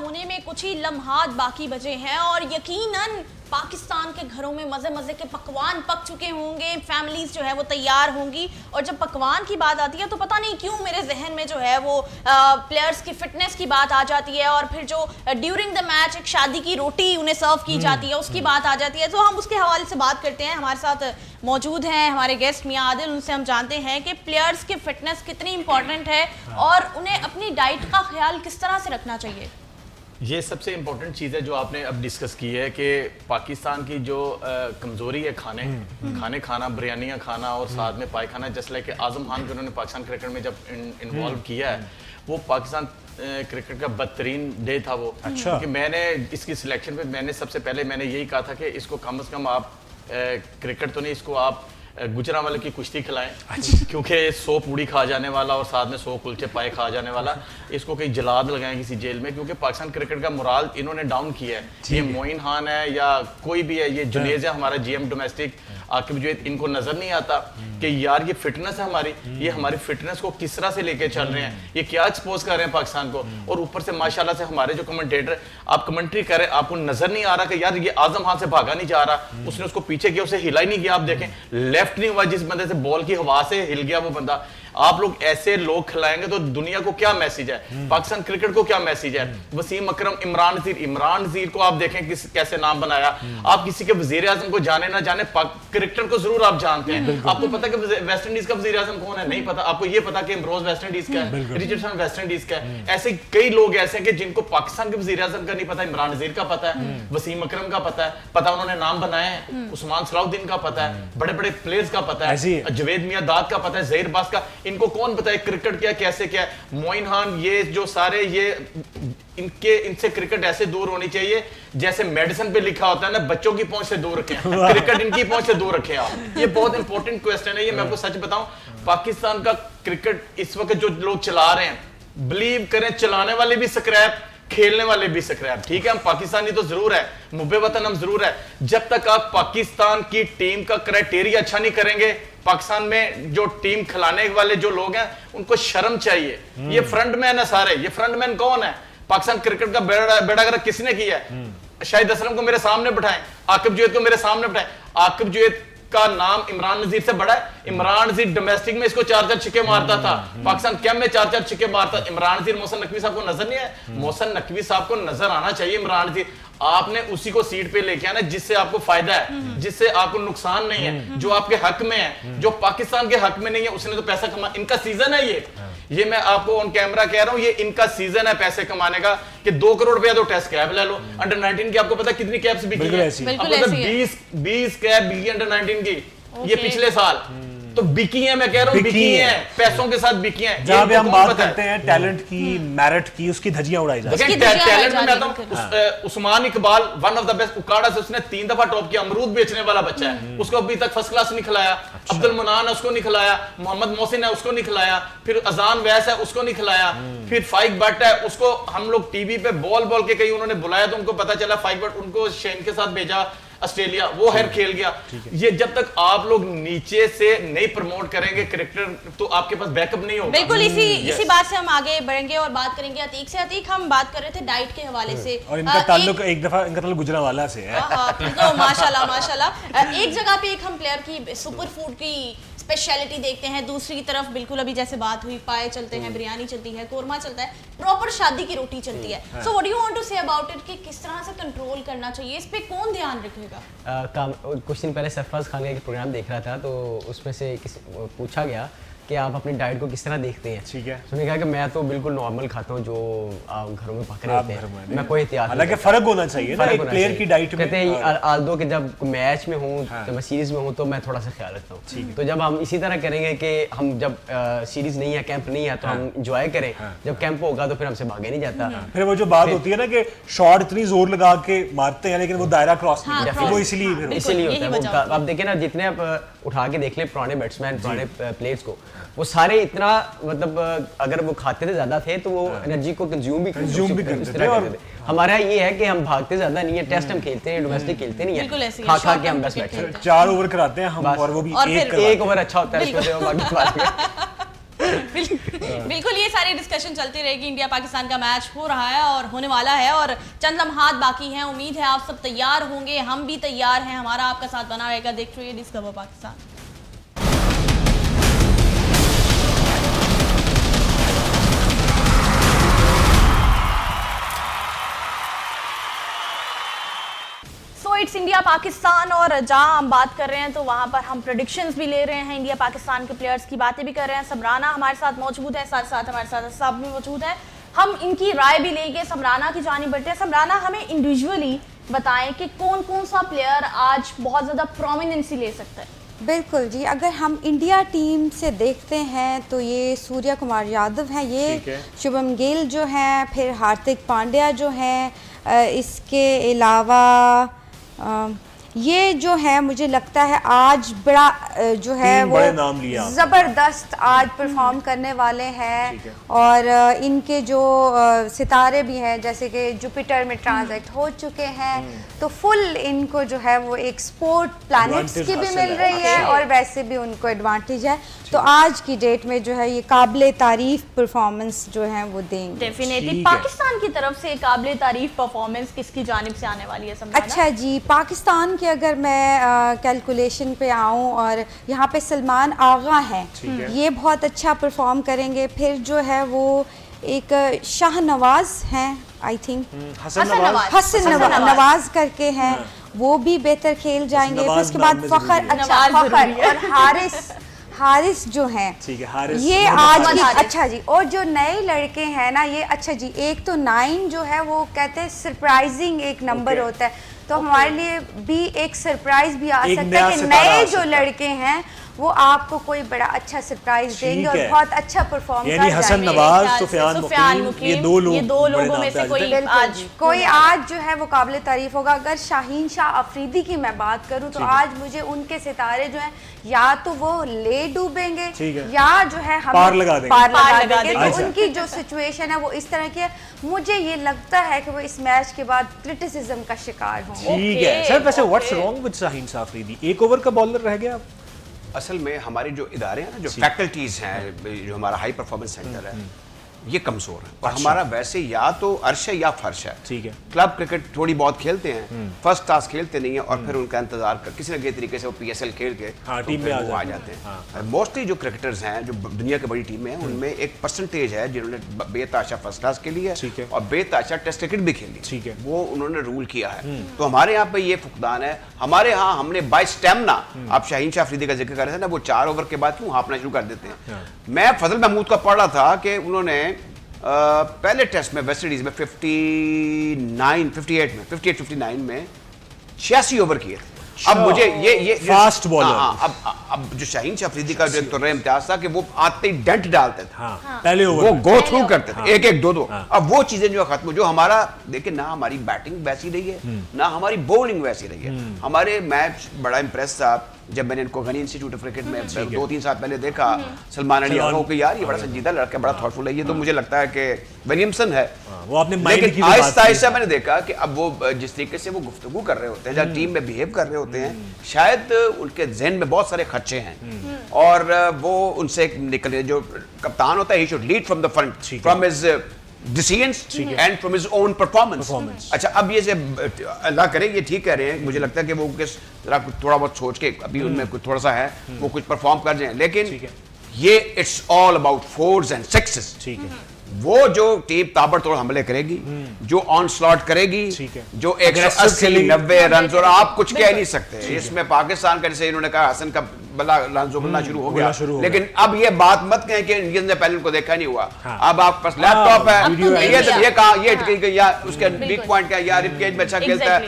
होने में कुछ ही लम्हात बाकी बचे हैं और यकीनन पाकिस्तान के घरों में मज़े मज़े के पकवान पक चुके होंगे, फैमिलीज जो है वो तैयार होंगी। और जब पकवान की बात आती है तो पता नहीं क्यों मेरे जहन में जो है वो प्लेयर्स की फिटनेस की बात आ जाती है और फिर जो ड्यूरिंग द मैच एक शादी की रोटी उन्हें सर्व की जाती है उसकी बात आ जाती है। तो हम उसके हवाले से बात करते हैं। हमारे साथ मौजूद हैं हमारे गेस्ट मियां आदिल, उनसे हम जानते हैं कि प्लेयर्स की फिटनेस कितनी इंपॉर्टेंट है और उन्हें अपनी डाइट का ख्याल किस तरह से रखना चाहिए। ये सबसे इम्पोर्टेंट चीज़ है जो आपने अब डिस्कस की है कि पाकिस्तान की जो कमज़ोरी है खाने खाना, बिरयानियाँ खाना और साथ में पाए खाना, जैसे लाइक आजम खान को उन्होंने पाकिस्तान क्रिकेट में जब इन्वॉल्व किया है, वो पाकिस्तान क्रिकेट का बदतरीन डे था वो। अच्छा। क्योंकि मैंने इसकी सिलेक्शन पे मैंने सबसे पहले मैंने यही कहा था कि इसको कम से कम आप क्रिकेट तो नहीं, इसको आप गुजरांवाले की कुश्ती खिलाएं। अच्छा। क्योंकि 100 पूड़ी खा जाने वाला और साथ में 100 कुलचे पाए खा जाने वाला, इसको कहीं जलाद लगाएं किसी जेल में, क्योंकि पाकिस्तान क्रिकेट का मोराल इन्होंने डाउन किया है। ये मोइन खान है या कोई भी है, ये जुनेज है हमारा GM डोमेस्टिक, आकिब जो इनको नजर नहीं आता कि यार ये फिटनेस है हमारी, ये हमारी फिटनेस को किस तरह से लेके चल रहे हैं, ये क्या एक्सपोज कर रहे हैं पाकिस्तान को। और ऊपर से माशाल्लाह से हमारे जो कमेंटेटर आप कमेंट्री कर रहे हैं, आपको नजर नहीं आ रहा कि यार ये आजम खान से भागा नहीं जा रहा, उसने उसको पीछे किया, उसे हिला ही नहीं किया। आप देखें लेफ्ट नहीं हुआ, जिस बंदे से बॉल की हवा से हिल गया वो बंदा। आप लोग ऐसे लोग खिलाएंगे तो दुनिया को क्या मैसेज है, पाकिस्तान क्रिकेट को क्या मैसेज है। वसीम अकरम, इमरान नज़ीर को आप देखें कैसे नाम बनाया। आप किसी के वजीर आजम को जाने ना जाने, क्रिकेटर को जरूर आप जानते हैं। आपको पता कि वेस्ट इंडीज का वजीर आजम कौन है? नहीं पता। आपको ये पता कि इमरोज वेस्ट इंडीज का है, रिचर्डसन वेस्ट इंडीज का है। ऐसे कई लोग ऐसे हैं कि जिनको पाकिस्तान के वजीर आजम का नहीं पता, इमरान नज़ीर का पता है, वसीम अकरम का पता उन्होंने नाम बनाए हैं, उस्मान सलाउद्दीन का पता है, बड़े बड़े प्लेयर्स का पता है, जवेद मियां दाद का पता है, जहीर बास का। इनको कौन बताए क्रिकेट क्या कैसे क्या है। मोइन खान, ये जो सारे ये इनसे क्रिकेट ऐसे दूर होनी चाहिए जैसे मेडिसिन पे लिखा होता है ना, बच्चों की पहुंच से दूर रखें, क्रिकेट इनकी पहुंच से दूर रखें आप। ये बहुत इंपॉर्टेंट क्वेश्चन है। ये मैं आपको सच बताऊं, पाकिस्तान का क्रिकेट इस वक्त जो लोग चला रहे हैं, बिलीव करें चलाने वाले भी स्क्रैप, खेलने वाले भी स्क्रैप। ठीक है, हम पाकिस्तानी तो जरूर है, मुब्बे वतन हम जरूर है। जब तक आप पाकिस्तान की टीम का क्राइटेरिया अच्छा नहीं करेंगे, पाकिस्तान में जो टीम खिलाने वाले जो लोग हैं उनको शर्म चाहिए। ये फ्रंटमैन है सारे। ये फ्रंटमैन कौन है? पाकिस्तान क्रिकेट का बेड़ा किसने किया है? शाहिद असलम को मेरे सामने बिठाएं, आकिब जुवैद को मेरे सामने बिठाएं। आकिब जुवैद का नाम इमरान नज़ीर से बड़ा है। इमरान नज़ीर डोमेस्टिक में इसको 4-4 छिक्के मारता था, पाकिस्तान कैंप में 4-4 छिक्के मारता। इमरान नज़ीर, मोहसिन नकवी साहब को नजर नहीं है? मोहसिन नकवी साहब को नजर आना चाहिए। इमरान नज़ीर, आपने उसी को सीट पे लेके आना जिससे आपको फायदा है, जिससे आपको नुकसान नहीं है, जो आपके हक में है। जो पाकिस्तान के हक में नहीं है उसने तो पैसा कमा, इनका सीजन है ये मैं आपको ऑन कैमरा कह रहा हूं, ये इनका सीजन है पैसे कमाने का कि 2 करोड़ रुपया तो टेस्ट कैप ले लो। अंडर 19 की आपको पता कितनी कैप्स बिकी है? 20 कैप बिकी अंडर 19 की, ये पिछले साल तो बिकी है। मैं कह रहा हूं बिकी है, पैसों के साथ बिकी है। जहां पे हम बात करते हैं टैलेंट की, मेरिट की, उसकी धज्जियां उड़ाई जाती हैं। टैलेंट में आता हूं, Usman Iqbal one of the best, उकाड़ा से उसने 3 दफा टॉप किया। अमरूद बेचने वाला बच्चा है, उसको अभी तक फर्स्ट क्लास नहीं खिलाया। अब्दुल मनान है, उसको नहीं खिलाया। मोहम्मद मोहसिन है, उसको नहीं खिलाया। फिर अजान वैस है, उसको नहीं खिलाया। फिर फाइक बट है, उसको हम लोग टीवी पे बॉल के कहीं उन्होंने बुलाया तो उनको पता चला फाइक बट, उनको शेन के साथ भेजा ऑस्ट्रेलिया, वो हर खेल गया। ये जब तक आप लोग नीचे से नहीं प्रमोट करेंगे क्रिकेटर तो आपके पास बैकअप नहीं होगा। बिल्कुल इसी बात से हम आगे बढ़ेंगे और बात करेंगे अतीक से। अतीक, हम बात कर रहे थे डाइट के हवाले से और इनका ताल्लुक एक दफा इनका ताल्लुक गुजरांवाला से है। तो माशाल्लाह एक जगह पे एक हम प्लेयर की सुपर फूड की स्पेशलिटी देखते हैं, दूसरी तरफ बिल्कुल अभी जैसे बात हुई पाए चलते हैं, बिरयानी चलती है, कोरमा चलता है, प्रॉपर शादी की रोटी चलती है। So what do you want to say about it कि किस तरह से कंट्रोल करना चाहिए, इस पे कौन ध्यान रखेगा? कुछ दिन पहले सरफराज खान का एक प्रोग्राम देख रहा था, तो उसमें से पूछा गया कि आप अपनी डाइट को किस तरह देखते हैं। ठीक है, उसने कहा कि मैं तो बिल्कुल नॉर्मल खाता हूँ जो आप घरों में पक रहे होते हैं, मैं कोई एहतियात नहीं। हालांकि फर्क होना चाहिए ना एक प्लेयर की डाइट में। कहते हैं आल्दो कि जब मैच में हूँ, जब मैं सीरीज में हूँ तो मैं थोड़ा सा ख्याल रखता हूँ। तो जब हम इसी तरह करेंगे कि हम जब सीरीज नहीं है, कैंप नहीं है, तो हम इंजॉय करें, जब कैंप होगा तो फिर हमसे भागे नहीं जाता। फिर वो जो बात होती है ना कि शॉट इतनी जोर लगा के मारते हैं लेकिन वो दायरा क्रॉस नहीं करते, वो इसीलिए होता है। अब देखिए ना, जितने आप उठा के देख ले पुराने बैट्समैन, पुराने प्लेयर्स को, वो सारे इतना मतलब अगर वो खाते थे ज्यादा थे तो वो एनर्जी को कंज्यूम भी करते थे। हमारा ये है कि हम भागते ज्यादा नहीं है, टेस्ट हम खेलते हैं, डोमेस्टिक खेलते नहीं है, खा के हम बस बैठे हैं। 4 ओवर कराते हैं हम और वो भी एक ओवर अच्छा होता है। बिल्कुल ये सारी डिस्कशन चलती रहेगी। इंडिया पाकिस्तान का मैच हो रहा है और होने वाला है और चंद लम्हात बाकी हैं। उम्मीद है आप सब तैयार होंगे, हम भी तैयार हैं, हमारा आपका साथ बना रहेगा। देखते रहिए discover Pakistan. It's India Pakistan और जहां हम बात कर रहे हैं तो वहां पर हम प्रेडिक्शंस भी ले रहे हैं, इंडिया पाकिस्तान के प्लेयर्स की बातें भी कर रहे हैं। समराना हमारे साथ मौजूद है, साथ साथ हमारे साथ सब भी मौजूद है, हम इनकी राय भी लेंगे। समराना की जानिब बढ़ते हैं। समराना हमें इंडिविजुअली बताएं कि कौन कौन सा प्लेयर आज बहुत ज़्यादा प्रोमिनेंसी ले सकता है। बिल्कुल जी, अगर हम इंडिया टीम से देखते हैं तो ये सूर्य कुमार यादव हैं, ये शुभम गिल जो हैं, फिर हार्दिक पांड्या जो हैं, इसके अलावा ये जो है मुझे लगता है आज बड़ा जो है वो ज़बरदस्त आज परफॉर्म करने वाले हैं। और इनके जो सितारे भी हैं जैसे कि जुपिटर में ट्रांजैक्ट हो चुके हैं, तो फुल इनको जो है वो एक स्पोर्ट प्लैनेट्स की भी मिल रही है और वैसे भी उनको एडवांटेज है। तो आज की डेट में जो है ये काबिले तारीफ परफॉर्मेंस जो है वो देंगे डेफिनेटली। पाकिस्तान की तरफ से काबिले तारीफ परफॉर्मेंस किसकी जानिब से आने वाली है समराना? अच्छा जी, पाकिस्तान के अगर मैं कैलकुलेशन पे आऊँ और यहाँ पे सलमान आगा हैं, ये बहुत अच्छा परफॉर्म करेंगे। फिर जो है वो एक शाहनवाज हैं, आई थिंक हसन नवाज करके हैं, वो भी बेहतर खेल जाएंगे। फिर उसके बाद फखर और हारिस जो हैं, ये आज की अच्छा जी। और जो नए लड़के हैं ना ये अच्छा जी, एक तो 9 जो है वो कहते हैं सरप्राइजिंग एक नंबर होता है, तो हमारे लिए भी एक सरप्राइज भी आ सकता है कि नए जो लड़के हैं वो आपको कोई बड़ा अच्छा सरप्राइज देंगे और बहुत अच्छा परफॉर्म कर जाएंगे। हसन नवाज, सुफियान मुकीम, ये दो लोगों में से कोई आज जो है वो काबिले तारीफ होगा। अगर शाहीन शाह अफरीदी की मैं बात करूं तो आज मुझे उनके सितारे जो हैं या तो वो ले डूबेंगे या जो है हम पार लगा देंगे। तो उनकी जो सिचुएशन है वो इस तरह की है, मुझे ये लगता है कि वो इस मैच के बाद क्रिटिसिज्म का शिकार होंगे। ठीक है सर, वैसे what's wrong with Shaheen Shah Afridi? एक ओवर का बॉलर रह गया। असल में हमारे जो इदारे हैं ना, जो फैकल्टीज़ हैं, जो हमारा हाई परफॉर्मेंस सेंटर है, ये कमज़ोर है। और हमारा वैसे या तो अर्श है या फर्श है। ठीक है, क्लब क्रिकेट थोड़ी बहुत खेलते हैं, फर्स्ट क्लास खेलते नहीं है और फिर उनका इंतजार कर किसी न किसी तरीके से वो PSL खेल के टीम में आ जाते हैं। मोस्टली जो क्रिकेटर्स हैं जो दुनिया की बड़ी टीमें हैं उनमें एक परसेंटेज है जिन्होंने बेताशा फर्स्ट क्लास खेली है और बेताशा टेस्ट क्रिकेट भी खेली। ठीक है, वो उन्होंने रूल किया है। तो हमारे यहाँ पे ये फुकदान है। हमारे यहाँ हमने बाय स्टेमिना, आप शाहीन शाह अफरीदी का जिक्र कर रहे थे ना, वो 4 ओवर के बाद क्यों हाफना शुरू कर देते हैं। मैं फजल महमूद का पढ़ रहा था कि उन्होंने पहले टेस्ट में वेस्ट इंडीज में 58-59 में 86 ओवर किए थे। अब मुझे ये फास्ट बॉलर, अब जो शाहीन शाह अफरीदी का जो तुर्रे इम्तियाज था कि वो आते ही डेंट डालते थे, पहले ओवर वो गो थ्रू करते थे, 1-1, 2-2। अब वो चीजें जो खत्म, जो हमारा देखिए ना, हमारी बैटिंग वैसी रही है ना हमारी बॉलिंग वैसी रही है। हमारे मैच बड़ा इंप्रेस था जब मैंने इनको गनी इंस्टीट्यूट ऑफ क्रिकेट में 2-3 साल पहले देखा, सलमान अली आगा को यार ये बड़ा संजीदा लड़का, बड़ा थॉटफुल है ये, तो मुझे लगता है कि विलियमसन है वो आपने माइंड की। आहिस्ता आहिस्ता मैंने देखा कि अब वो जिस तरीके से वो गुफ्तगू कर रहे होते हैं, जब टीम में बिहेव कर रहे होते हैं, शायद उनके जहन में बहुत सारे खर्चे हैं और वो उनसे निकले। जो कप्तान होता है he should lead from the front, from his decisions and from his own performance। अच्छा, अब ये से अल्लाह करे ये ठीक कह रहे हैं, मुझे लगता है कि वो थोड़ा बहुत सोच के अभी उनमें कुछ थोड़ा सा है वो कुछ परफॉर्म कर जाएं, लेकिन ये it's all about 4s and 6s। ठीक है, वो जो टीम ताबड़तोड़ हमले करेगी, जो ऑन स्लॉट करेगी, जो 180-90 रन, और आप कुछ कह नहीं सकते इसमें। पाकिस्तान का जैसे इन्होंने कहा हसन का बल्ला बनना शुरू हो गया, लेकिन अब ये बात मत कहें कि इंडियंस ने पहले उनको देखा नहीं हुआ। अब आप पास लैपटॉप है, ये कहा या उसके वीक पॉइंट क्या है, या रिपकेज में अच्छा खेलता है,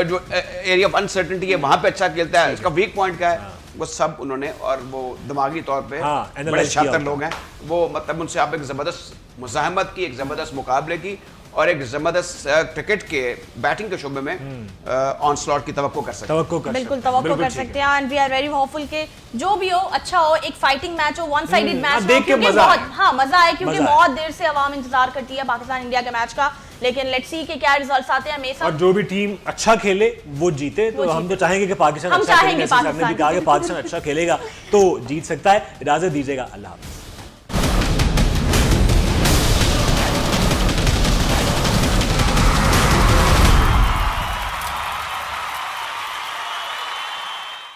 जो एरिया ऑफ अनसर्टेनिटी है वहां पे अच्छा खेलता है, इसका वीक पॉइंट क्या है, वो सब उन्होंने, और वो दिमागी तौर पे बड़े शातिर लोग हैं वो, मतलब उनसे आप एक जबरदस्त मुज़ाहमत की, एक जबरदस्त मुकाबले की और एक जबरदस्त क्रिकेट के बैटिंग के शोबे में ऑन स्लॉट की तवक्को कर सकते हैं। बिल्कुल तवक्को कर सकते हैं and we are very hopeful के जो भी हो अच्छा हो, एक फाइटिंग मैच हो, वन साइडेड मैच हो, क्योंकि बहुत मजा आए, क्योंकि बहुत देर से आवाम इंतजार करती है पाकिस्तान इंडिया के मैच का। लेकिन लेट्स सी कि क्या रिजल्ट्स आते हैं हमेशा, और जो भी टीम अच्छा खेले वो जीते। तो हम तो चाहेंगे कि पाकिस्तान अच्छा खेले, हमने भी कहा कि पाकिस्तान अच्छा खेलेगा तो जीत सकता है। इजाजत दीजिएगा, अल्लाह हाफ़िज़।